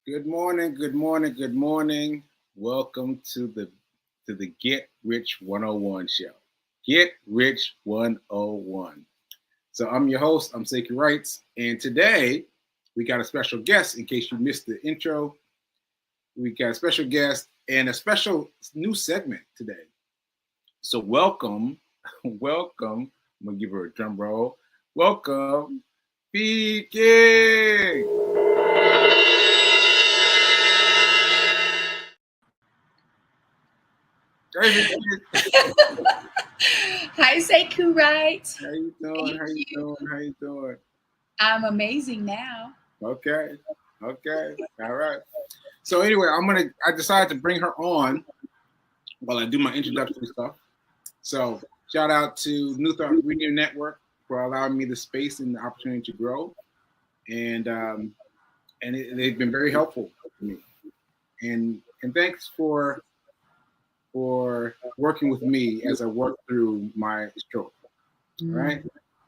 Good morning, good morning, good morning. Welcome to the Get Rich 101 show. Get Rich 101. So I'm your host, I'm Sekou Writes, and today we got a special guest. In case you missed the intro, we got a special guest and a special new segment today. So welcome, welcome. I'm gonna give her a drum roll. Welcome, Speaking. Hi, Sekou Writes. How you doing? Thank How you you. doing? How you doing? I'm amazing now. Okay. Okay. All right. So anyway, I decided to bring her on while I do my introductory stuff. So shout out to New Thought Radio Network for allowing me the space and the opportunity to grow. And they've been very helpful to me. And thanks for working with me as I work through my stroke. All right.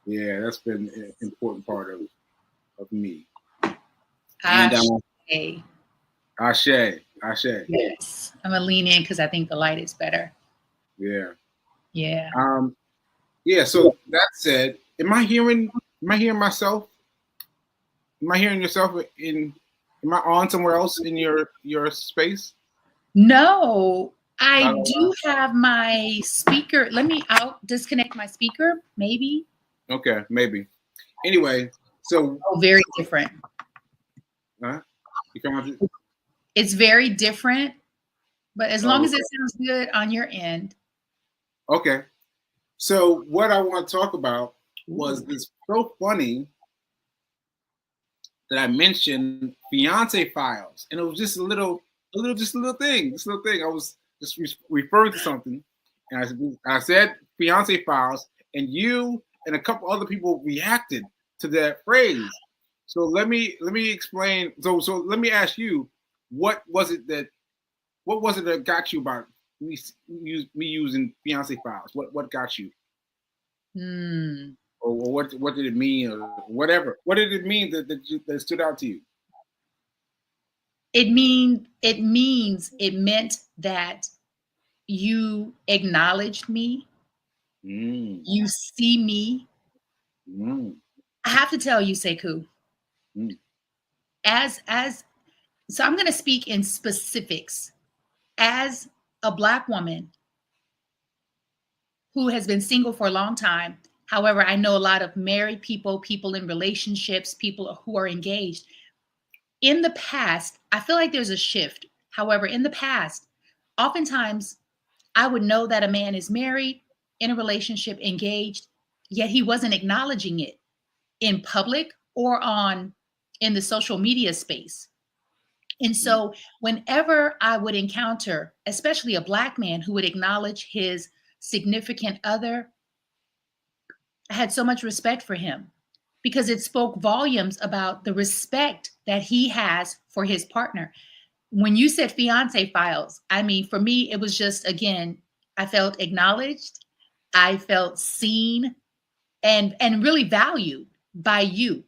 Yeah, that's been an important part of me. And Ashe. Ashe. Yes. I'm going to lean in because I think the light is better. Yeah. Yeah. Yeah. So that said, am I hearing myself? Am I hearing yourself am I on somewhere else in your space? No, I do have my speaker. I'll disconnect my speaker, maybe. Okay, maybe. Anyway, so very different. Huh? You come on. It's very different, but as long as it sounds good on your end. Okay. So what I want to talk about was it's so funny that I mentioned fiance files, and it was just a little thing. I was just referring to something, and I said fiance files, and you and a couple other people reacted to that phrase. So let me explain. So let me ask you, what was it that got you about me using fiance files? What got you? Or what did it mean, or whatever? What did it mean that stood out to you? It meant that you acknowledged me. You see me. I have to tell you, Sekou. So I'm going to speak in specifics. As a Black woman who has been single for a long time, however, I know a lot of married people in relationships, people who are engaged. In the past, I feel like there's a shift. However, in the past, oftentimes I would know that a man is married, in a relationship, engaged, yet he wasn't acknowledging it in public or in the social media space. And so whenever I would encounter, especially a Black man who would acknowledge his significant other, I had so much respect for him because it spoke volumes about the respect that he has for his partner. When you said fiance files, I mean, for me, it was just, again, I felt acknowledged, I felt seen, and really valued by you.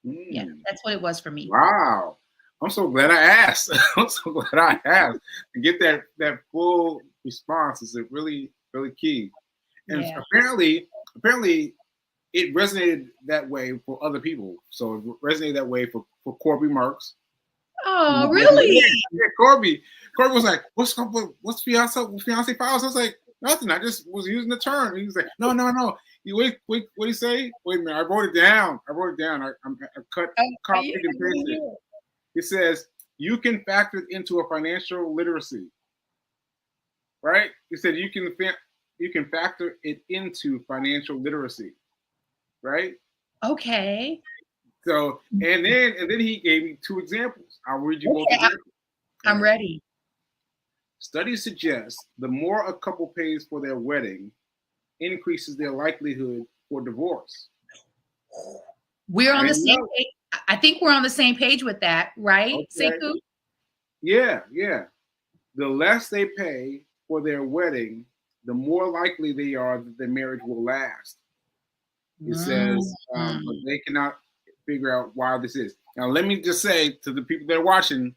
Yeah, that's what it was for me. Wow. I'm so glad I asked. I'm so glad I asked. To get that full response is really, really key. And apparently it resonated that way for other people. So it resonated that way for Corby Marks. Oh, really? Yeah, Corby was like, what's fiance files? I was like, nothing. I just was using the term. He was like, no. You wait, what do you say? Wait a minute. I wrote it down. I copied and pasted it. It says you can factor it into a financial literacy. Right? It said you can factor it into financial literacy. Right? Okay. So and then he gave me two examples. I'll read you both examples. I'm ready. Studies suggest the more a couple pays for their wedding increases their likelihood for divorce. We're on the same page. I think we're on the same page with that, right, Okay. Sekou? Yeah. The less they pay for their wedding, the more likely they are that their marriage will last. It says, but they cannot. figure out why this is. Now, let me just say to the people that are watching,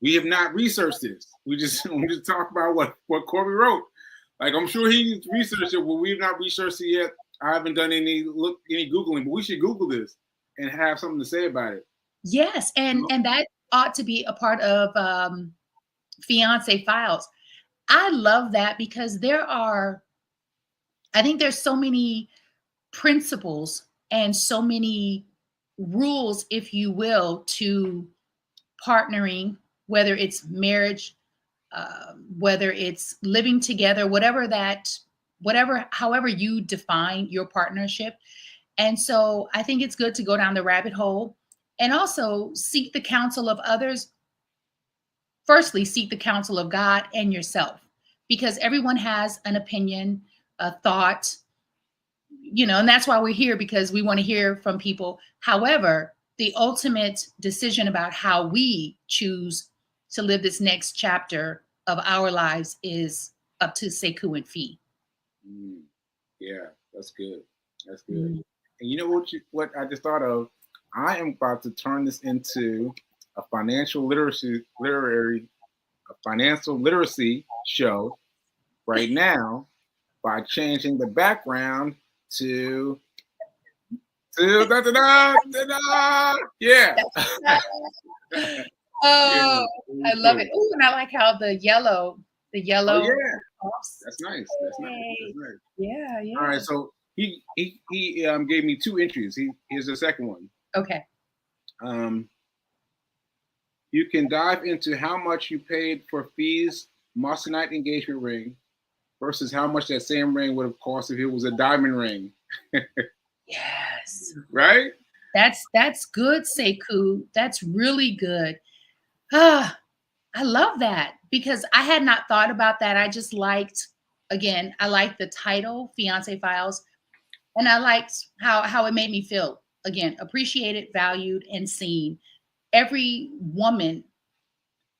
we have not researched this. We just talk about what Corby wrote. Like, I'm sure he researched it, but we've not researched it yet. I haven't done any Googling, but we should Google this and have something to say about it. Yes, and that ought to be a part of Fiance Files. I love that because I think there's so many principles and so many rules, if you will, to partnering, whether it's marriage, whether it's living together, however you define your partnership. And so I think it's good to go down the rabbit hole and also seek the counsel of others. Firstly, seek the counsel of God and yourself, because everyone has an opinion, a thought, and that's why we're here, because we want to hear from people. However, the ultimate decision about how we choose to live this next chapter of our lives is up to Sekou and Fee. Yeah, that's good. That's good. And you know what I just thought of? I am about to turn this into a financial literacy show right now by changing the background to da da da da da. Yeah. Oh, I love it. Oh, and I like how the yellow. Oh, yeah. That's nice. That's nice. Yeah. All right, so he gave me 2 entries. Here's the second one. Okay. You can dive into how much you paid for Fee's Moissanite engagement ring versus how much that same ring would have cost if it was a diamond ring. Yes. Right? That's good, Sekou. That's really good. I love that because I had not thought about that. I just liked, again, I liked the title, Fiance Files, and I liked how it made me feel. Again, appreciated, valued, and seen. Every woman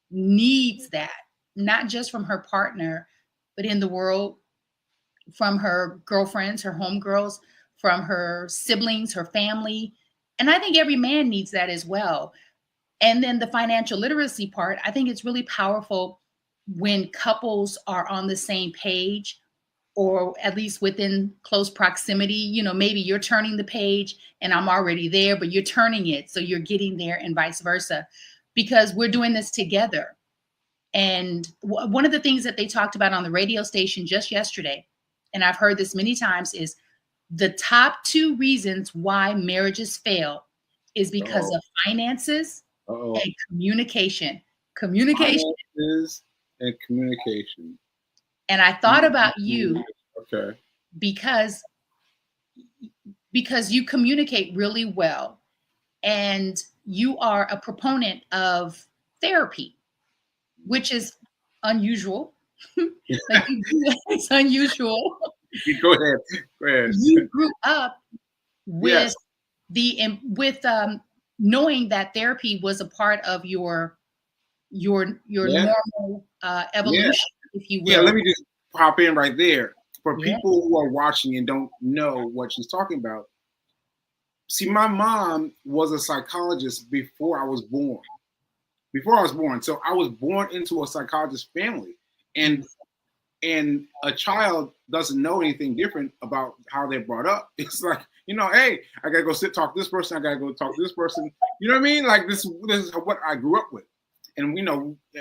needs that, not just from her partner, but in the world, from her girlfriends, her homegirls, from her siblings, her family. And I think every man needs that as well. And then the financial literacy part, I think it's really powerful when couples are on the same page, or at least within close proximity. Maybe you're turning the page and I'm already there, but you're turning it, so you're getting there, and vice versa, because we're doing this together. And one of the things that they talked about on the radio station just yesterday, and I've heard this many times, is the top 2 reasons why marriages fail is because of finances and communication. Finances and communication. And I thought about you, okay, because you communicate really well, and you are a proponent of therapy, which is unusual. It's unusual. Go ahead. You grew up with knowing that therapy was a part of your normal evolution, if you will. Yeah, let me just pop in right there. For people who are watching and don't know what she's talking about, see, my mom was a psychologist before I was born. So I was born into a psychologist family, and a child doesn't know anything different about how they're brought up. It's like, hey, I gotta go talk to this person. I gotta go talk to this person. You know what I mean? Like this is what I grew up with. And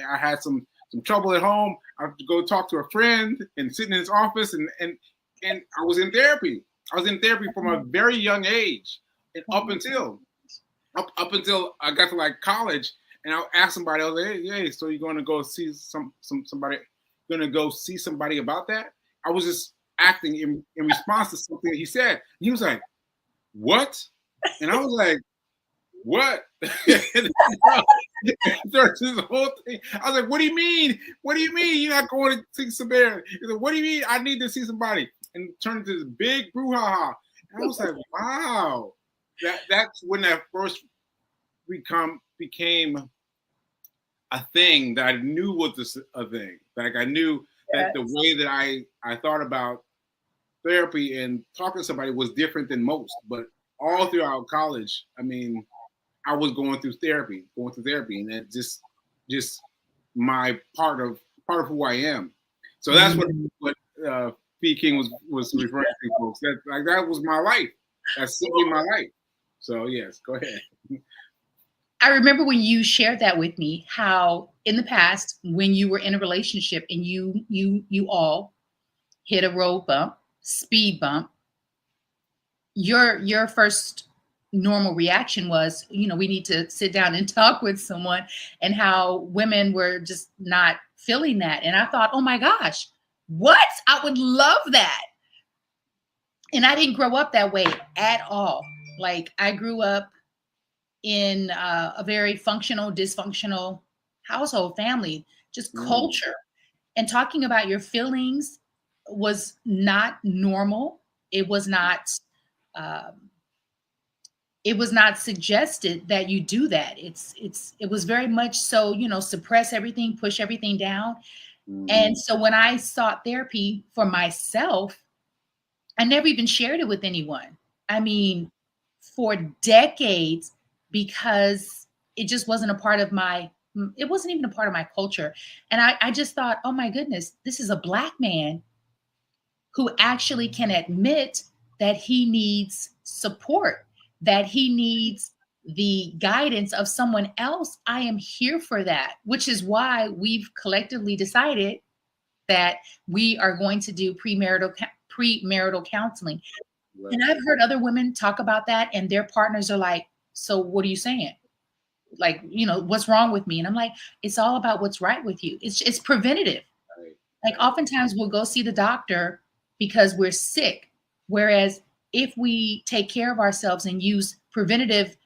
I had some trouble at home. I have to go talk to a friend and sit in his office, and I was in therapy. I was in therapy from a very young age, and up until I got to like college, and I asked somebody, I was like, hey, so you're going to go see somebody? Going to go see somebody about that? I was just acting in response to something that he said. He was like, what? And I was like, what? There's this whole thing. I was like, what do you mean? What do you mean you're not going to see somebody? He's like, what do you mean I need to see somebody? And it turned into this big brouhaha. And I was like, wow. That's when that first became a thing that I knew was a thing. Like I knew that the way that I thought about therapy and talking to somebody was different than most. But all throughout college, I mean, I was going through therapy, and that just my part of who I am. So that's what P. King was referring to, folks. That was my life. That's simply my life. So yes, go ahead. I remember when you shared that with me, how in the past, when you were in a relationship and you all hit a road bump, speed bump, your first normal reaction was, we need to sit down and talk with someone, and how women were just not feeling that. And I thought, oh my gosh, what? I would love that. And I didn't grow up that way at all. Like, I grew up in a very functional, dysfunctional household, family, just culture. And talking about your feelings was not normal. It was not um, it was not suggested that you do that. It was very much so, suppress everything, push everything down. And so when I sought therapy for myself, I never even shared it with anyone. I mean, for decades, because it just wasn't a part of it wasn't even a part of my culture. And I just thought, oh my goodness, this is a Black man who actually can admit that he needs support, that he needs the guidance of someone else. I am here for that, which is why we've collectively decided that we are going to do premarital counseling. Right. And I've heard other women talk about that, and their partners are like, so what are you saying? Like, what's wrong with me? And I'm like, it's all about what's right with you. It's preventative. Right. Like, oftentimes we'll go see the doctor because we're sick. Whereas if we take care of ourselves and use preventative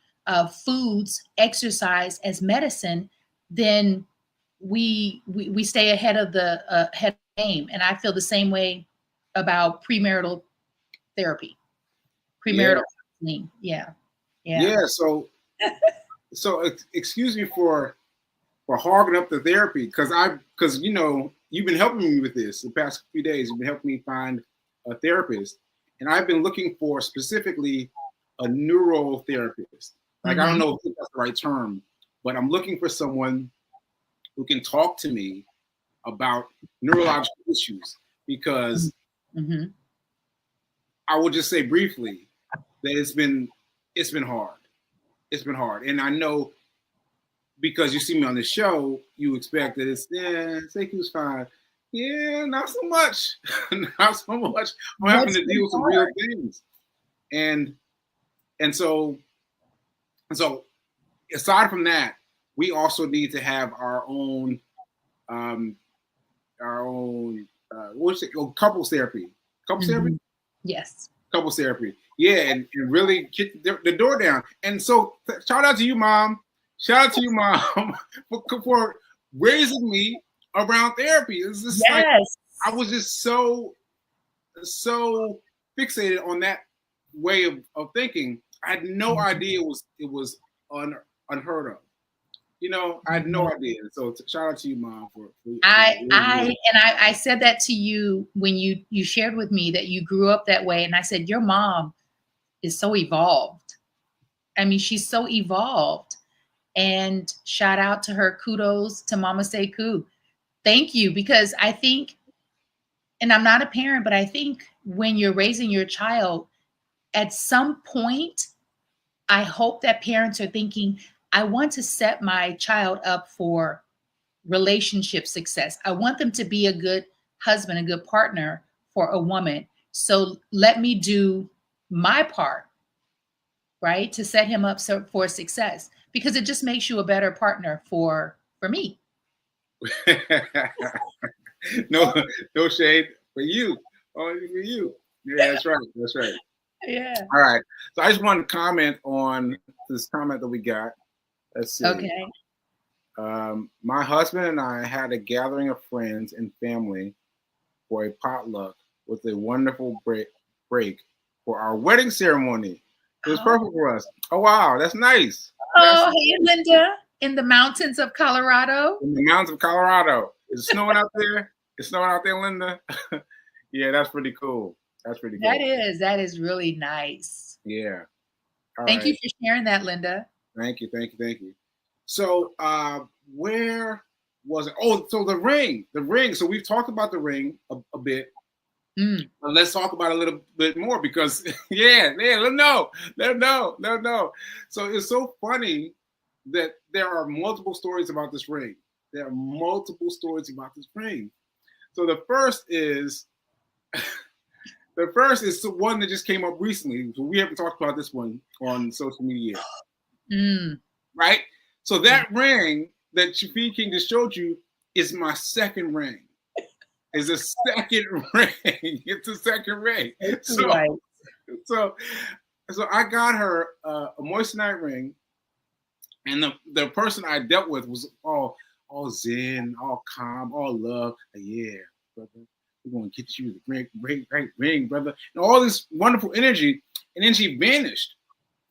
foods, exercise as medicine, then we stay ahead of the game. And I feel the same way about premarital therapy, premarital counseling. Yeah. So excuse me for hogging up the therapy, because you've been helping me with this the past few days. You've been helping me find a therapist, and I've been looking for specifically a neurotherapist. Like, I don't know if that's the right term, but I'm looking for someone who can talk to me about neurological issues, because I will just say briefly that it's been hard. It's been hard, and I know, because you see me on the show, you expect that Sekou's fine. Yeah, not so much. Not so much. I'm having to deal with some real things. And so aside from that, we also need to have our own what's it? Couples therapy. Couples therapy? Yes. Couples therapy. Yeah, and really kick the door down. And so shout out to you, Mom. Shout out to you, Mom, for raising me around therapy. It's just like, I was just so fixated on that way of thinking. I had no idea it was unheard of. I had no idea. So shout out to you, Mom, for I said that to you when you shared with me that you grew up that way, and I said your mom is so evolved. I mean, she's so evolved. And shout out to her. Kudos to Mama Sekou. Thank you, because I think, and I'm not a parent, but I think when you're raising your child, at some point, I hope that parents are thinking, I want to set my child up for relationship success. I want them to be a good husband, a good partner for a woman. So let me do my part, right, to set him up for success, because it just makes you a better partner for me. No shade for you. Only for you. Yeah, that's right. That's right. Yeah. All right. So I just wanted to comment on this comment that we got. Let's see. Okay. My husband and I had a gathering of friends and family for a potluck with a wonderful break for our wedding ceremony. It was perfect for us. Oh, wow. That's nice. Hey, Linda, in the mountains of Colorado. In the mountains of Colorado. Is it snowing out there? It's snowing out there, Linda? Yeah, that's pretty cool. That's pretty cool. That is really nice. Yeah. All Thank you right. for sharing that, Linda. Thank you. Thank you. Thank you. So, where was it? Oh, so the ring. The ring. So we've talked about the ring a bit. Mm. But let's talk about it a little bit more because, yeah, let them know. Let them know. Let them know. So it's so funny that there are multiple stories about this ring. There are multiple stories about this ring. So the first is the one that just came up recently. So we haven't talked about this one on social media yet, Mm. right? So that ring that Shafi King just showed you is my second ring. Is a second ring. It's a second ring. Sekou So Writes. so so I got her a moissanite ring, and the person I dealt with was all zen, all calm, all love. Like, yeah, brother, we're gonna get you the ring, brother, and all this wonderful energy. And then she vanished.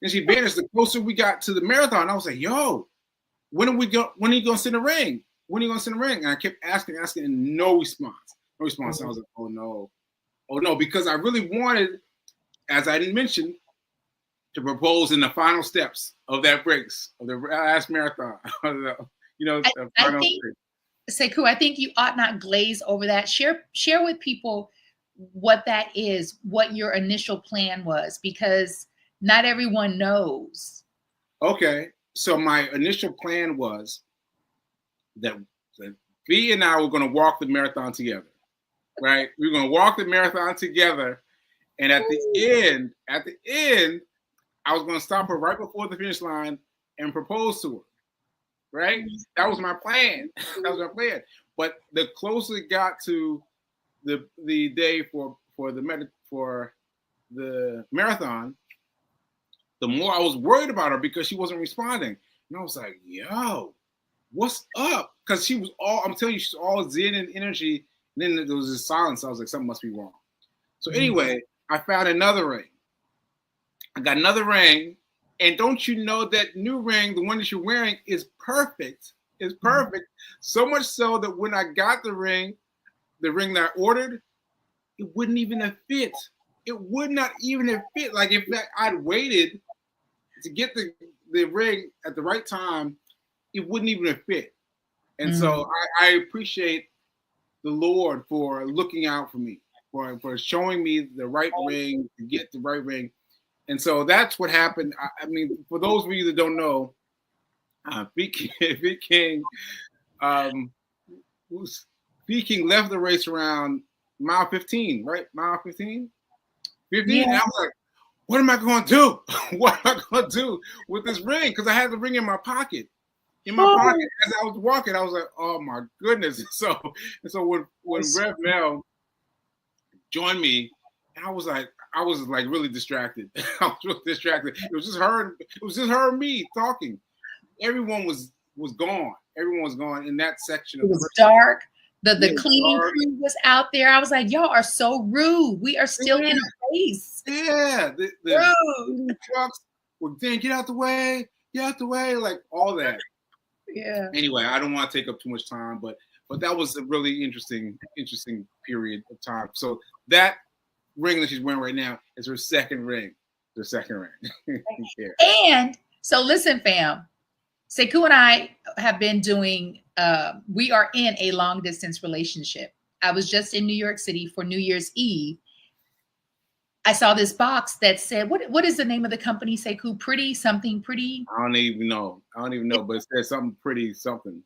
And she vanished. The closer we got to the marathon, I was like, yo, when are you gonna send a ring? When are you gonna send a ring? And I kept asking, and no response. No response. I was like, oh no, because I really wanted, as I didn't mention, to propose in the final steps of that race, of the last marathon. The I final think, race. Sekou, I think you ought not glaze over that. Share with people what that is, what your initial plan was, because not everyone knows. Okay, so my initial plan was that V and I were going to walk the marathon together, right? We were going to walk the marathon together, and at the end, I was going to stop her right before the finish line and propose to her. Right? That was my plan. That was my plan. But the closer it got to the day for the marathon, the more I was worried about her because she wasn't responding. And I was like, yo, what's up? Because she was I'm telling you, she's all zen and energy. And then there was this silence. I was like, something must be wrong. So anyway, I found another ring. I got another ring. And don't you know that new ring, the one that you're wearing, is perfect. It's perfect. So much so that when I got the ring that I ordered, it wouldn't even have fit. It would not even have fit. Like if I'd waited to get the ring at the right time, it wouldn't even have fit. And so I appreciate the Lord for looking out for me, for showing me the right ring, to get the right ring. And so that's what happened. I mean, for those of you that don't know, V King, um, V King left the race around mile 15, right? Mile 15? 15? Yeah. And I was like, what am I going to do? What am I going to do with this ring? Because I had the ring in my pocket. As I was walking, I was like, oh my goodness. So when Rev Mel joined me, and I was like really distracted. I was really distracted. It was just her and me talking. Everyone was gone. Everyone was gone in that section It of the was race. dark. The Yeah, cleaning crew was out there. I was like, y'all are so rude. We are still in a race. Yeah, the Rude. trucks were saying, get out the way, like all that. Yeah. Anyway, I don't want to take up too much time, but that was a really interesting period of time. So that ring that she's wearing right now is her second ring. Her second ring. Yeah. And so listen, fam. Sekou and I have been doing, we are in a long distance relationship. I was just in New York City for New Year's Eve. I saw this box that said, what is the name of the company, Sekou? Pretty something pretty? I don't even know, but it says something pretty something.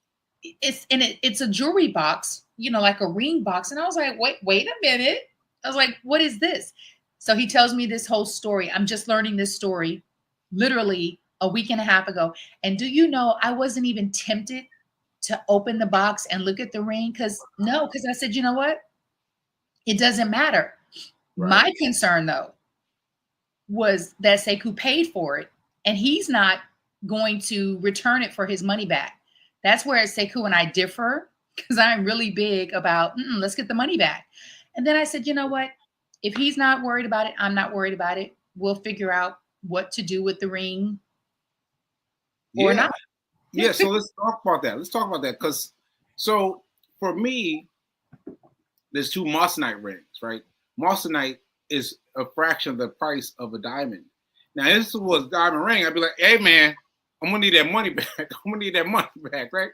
It's a jewelry box, like a ring box. And I was like, wait a minute. I was like, what is this? So he tells me this whole story. I'm just learning this story literally a week and a half ago. And do you know, I wasn't even tempted to open the box and look at the ring because I said, you know what? It doesn't matter. Right. My concern though was that Sekou paid for it and he's not going to return it for his money back. That's where Sekou and I differ because I'm really big about let's get the money back. And then I said, you know what? If he's not worried about it, I'm not worried about it. We'll figure out what to do with the ring or not. Yeah, so let's talk about that. Because so for me, there's two moissanite rings, right? Moissanite is a fraction of the price of a diamond. Now this was diamond ring. I'd be like, hey man, I'm gonna need that money back. I'm gonna need that money back, right?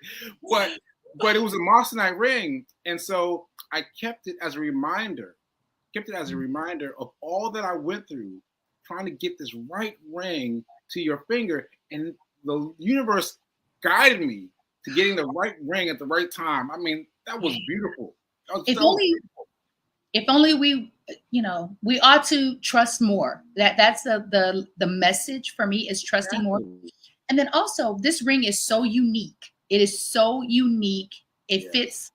But it was a moissanite ring, and so I kept it as a reminder. Kept it as a reminder of all that I went through trying to get this right ring to your finger, and the universe guided me to getting the right ring at the right time. I mean, that was beautiful. If only, if only we, we ought to trust more. That's the message for me, is trusting more. And then also, this ring is so unique. It is so unique. It fits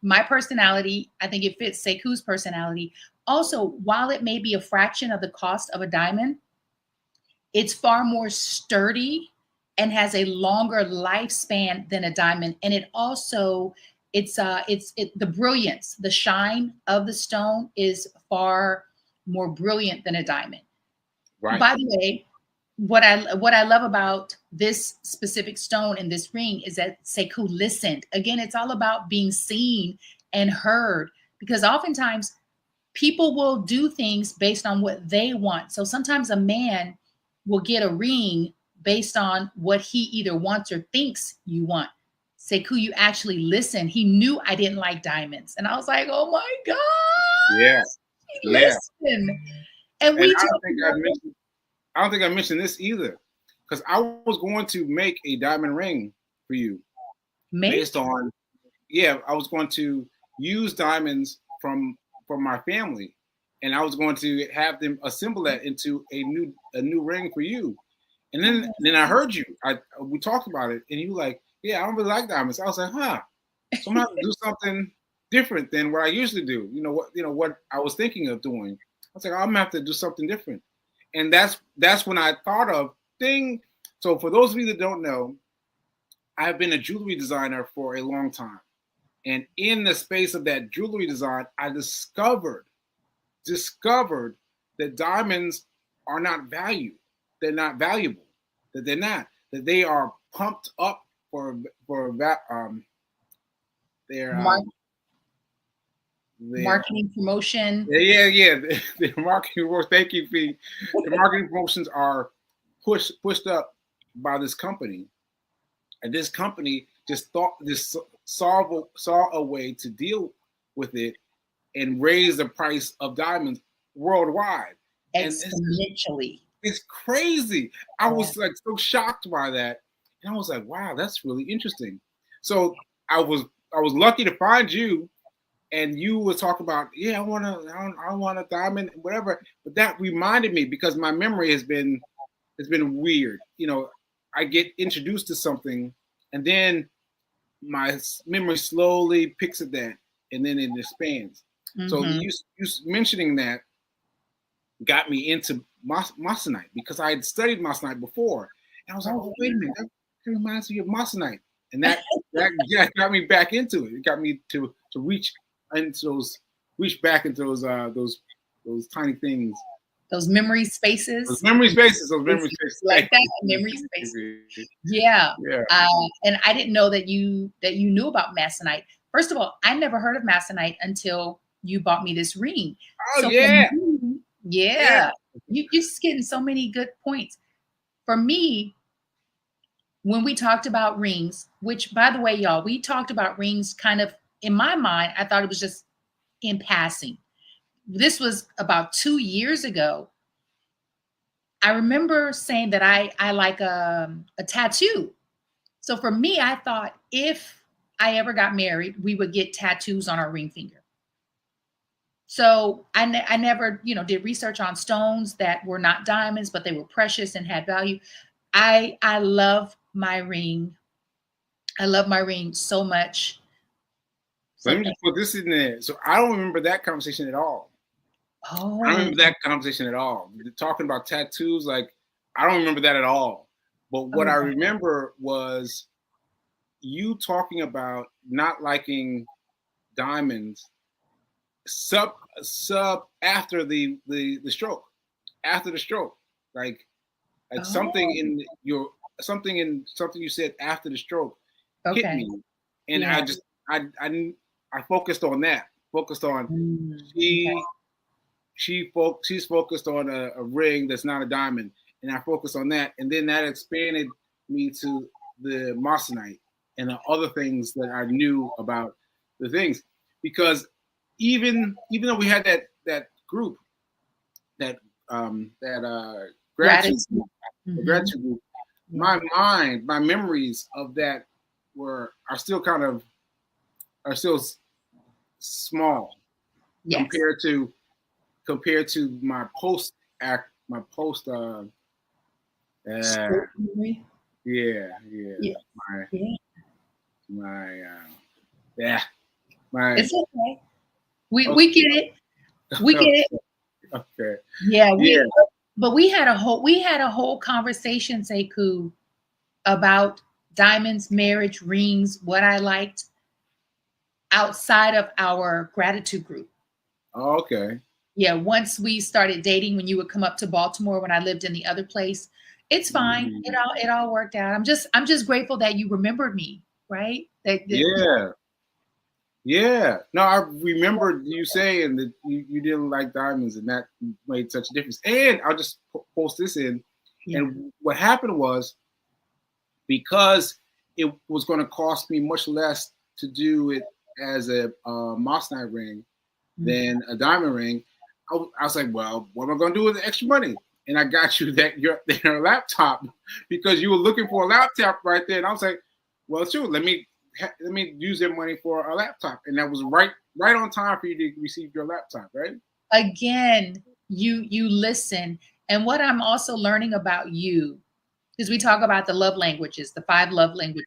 my personality. I think it fits Sekou's personality. Also, while it may be a fraction of the cost of a diamond, it's far more sturdy and has a longer lifespan than a diamond. And it also, the brilliance, the shine of the stone is far more brilliant than a diamond. Right. By the way, what I love about this specific stone and this ring is that Sekou listened. Again, it's all about being seen and heard, because oftentimes people will do things based on what they want. So sometimes a man will get a ring based on what he either wants or thinks you want. Sekou, you actually listen. He knew I didn't like diamonds. And I was like, oh my God. Yeah. He listened. And we I don't think I mentioned this either, because I was going to make a diamond ring for you based on, I was going to use diamonds from my family, and I was going to have them assemble that into a new ring for you. And then I heard you. We talked about it, and you were like, yeah, I don't really like diamonds. I was like, huh. So I'm gonna have to do something different than what I usually do. What I was thinking of doing. I was like, I'm gonna have to do something different. And that's when I thought of thing. So for those of you that don't know, I've been a jewelry designer for a long time. And in the space of that jewelry design, I discovered that diamonds are not valued. They're not valuable. That they're not. That they are pumped up for their marketing promotion. Yeah. The marketing. Thank you, Fee. The marketing promotions are pushed up by this company, and this company just saw a way to deal with it and raise the price of diamonds worldwide exponentially. It's crazy. I was like so shocked by that, and I was like, wow, that's really interesting. So I was lucky to find you. And you were talking about, I want a diamond, whatever. But that reminded me, because my memory has been weird. I get introduced to something, and then my memory slowly picks at that, and then it expands. Mm-hmm. So you mentioning that got me into moissanite, because I had studied moissanite before, and I was like, oh, wait a minute, that reminds me of moissanite, and that got me back into it. It got me to reach back into those tiny things. Those memory spaces. Those memory spaces. Like that, memory spaces. Yeah. And I didn't know that you knew about masonite. First of all, I never heard of masonite until you bought me this ring. Oh, so yeah. You're just getting so many good points. For me, when we talked about rings, which, by the way, y'all, we talked about rings kind of, in my mind, I thought it was just in passing. This was about 2 years ago. I remember saying that I like a tattoo. So for me, I thought if I ever got married, we would get tattoos on our ring finger. So I never, did research on stones that were not diamonds, but they were precious and had value. I love my ring. I love my ring so much. So let me just put this in there. So I don't remember that conversation at all. Oh. I don't remember that conversation at all. Talking about tattoos, like, I don't remember that at all. But what I remember was you talking about not liking diamonds sub after the stroke. After the stroke. Like something in something you said after the stroke hit me. And I focused on that. Focused on she's focused on a ring that's not a diamond, and I focused on that, and then that expanded me to the Marcinite and the other things that I knew about the things, because even though we had that group, that gratitude Gratitude. group, the Mhm. gratitude group, Yeah. my memories of that are still small Yes. compared to my post act, my post uh Short memory. yeah, Yeah. my Yeah. my yeah, my It's okay. We okay, get it. We get it. okay, Yeah, yeah, but we had a whole conversation, Sekou, about diamonds, marriage, rings, what I liked outside of our gratitude group. okay. Yeah, once we started dating, when you would come up to Baltimore when I lived in the other place, it's fine. Mm, It all worked out. I'm just grateful that you remembered me, right? That yeah, yeah. No, I remember you saying that you didn't like diamonds, and that made such a difference. And I'll just post this in. yeah. And what happened was, because it was going to cost me much less to do it as a moissanite ring Mhm. than a diamond ring, I was like, well, what am I going to do with the extra money? And I got you your laptop, because you were looking for a laptop right there. And I was like, well, sure, let me use their money for a laptop. And that was right on time for you to receive your laptop, right? Again, you listen. And what I'm also learning about you, because we talk about the love languages, the 5 love languages.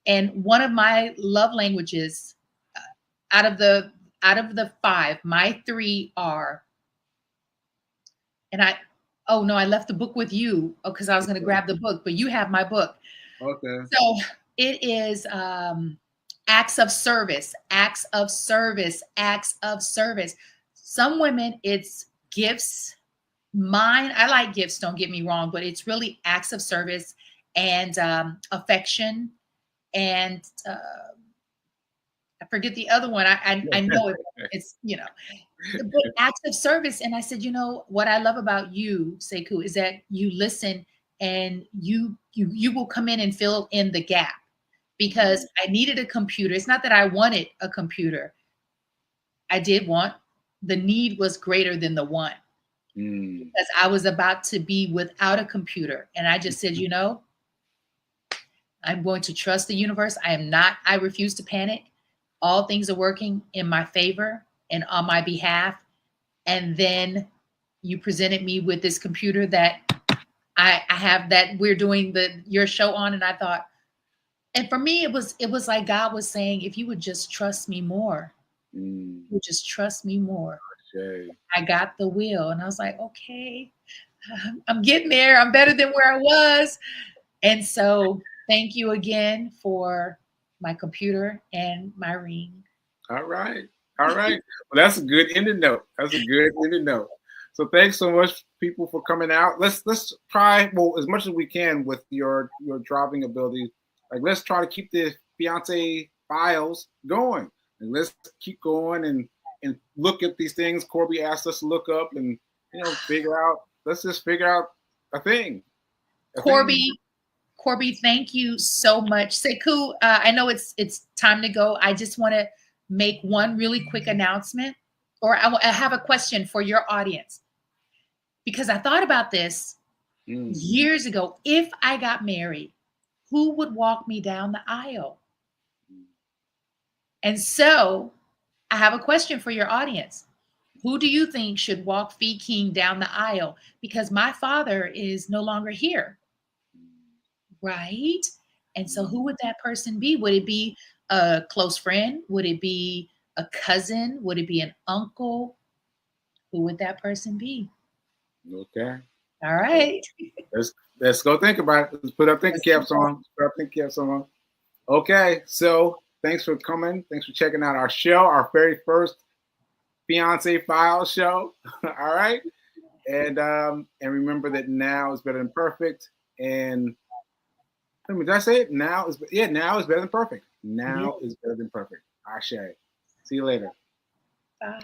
And one of my love languages, uh, out of the out of the 5, my 3 are, and I oh no, I left the book with you, because I was going to grab the book, but you have my book. Okay. So it is acts of service, acts of service, acts of service. Some women, it's gifts. Mine, I like gifts, don't get me wrong, but it's really acts of service and affection and I forget the other one. I know it. It's but acts of service. And I said, what I love about you, Sekou, is that you listen and you will come in and fill in the gap, because I needed a computer. It's not that I wanted a computer. I did want, the need was greater than the want, Mm. because I was about to be without a computer. And I just said, I'm going to trust the universe. I refuse to panic. All things are working in my favor and on my behalf. And then you presented me with this computer that I have, that we're doing your show on. And I thought, and for me, it was like God was saying, if you would just trust me more, Mm. you would just trust me more. Okay. I got the wheel. And I was like, okay, I'm getting there. I'm better than where I was. And so thank you again for my computer and my ring. All right. All right. Well, that's a good ending note. That's a good ending note. So thanks so much, people, for coming out. Let's try, well, as much as we can with your driving ability. Like, let's try to keep the fiance files going, and let's keep going and look at these things Corby asked us to look up, and figure out. Let's just figure out a thing. A thing. Corby, Corby, thank you so much. Sekou, I know it's time to go. I just want to make one really quick announcement, or I have a question for your audience, because I thought about this Mm. years ago. If I got married, who would walk me down the aisle? And so I have a question for your audience. Who do you think should walk Fee King down the aisle? Because my father is no longer here, right? And so who would that person be? Would it be a close friend? Would it be a cousin? Would it be an uncle? Who would that person be? Okay. All right. Let's go think about it. Let's put our thinking caps on. Put our thinking caps on. Okay, so thanks for coming. Thanks for checking out our show, our very first Fiance Files show. All right, and remember that now is better than perfect. And did I say it? Now is better than perfect. It is. Now is better than perfect. Ashe. See you later. Bye.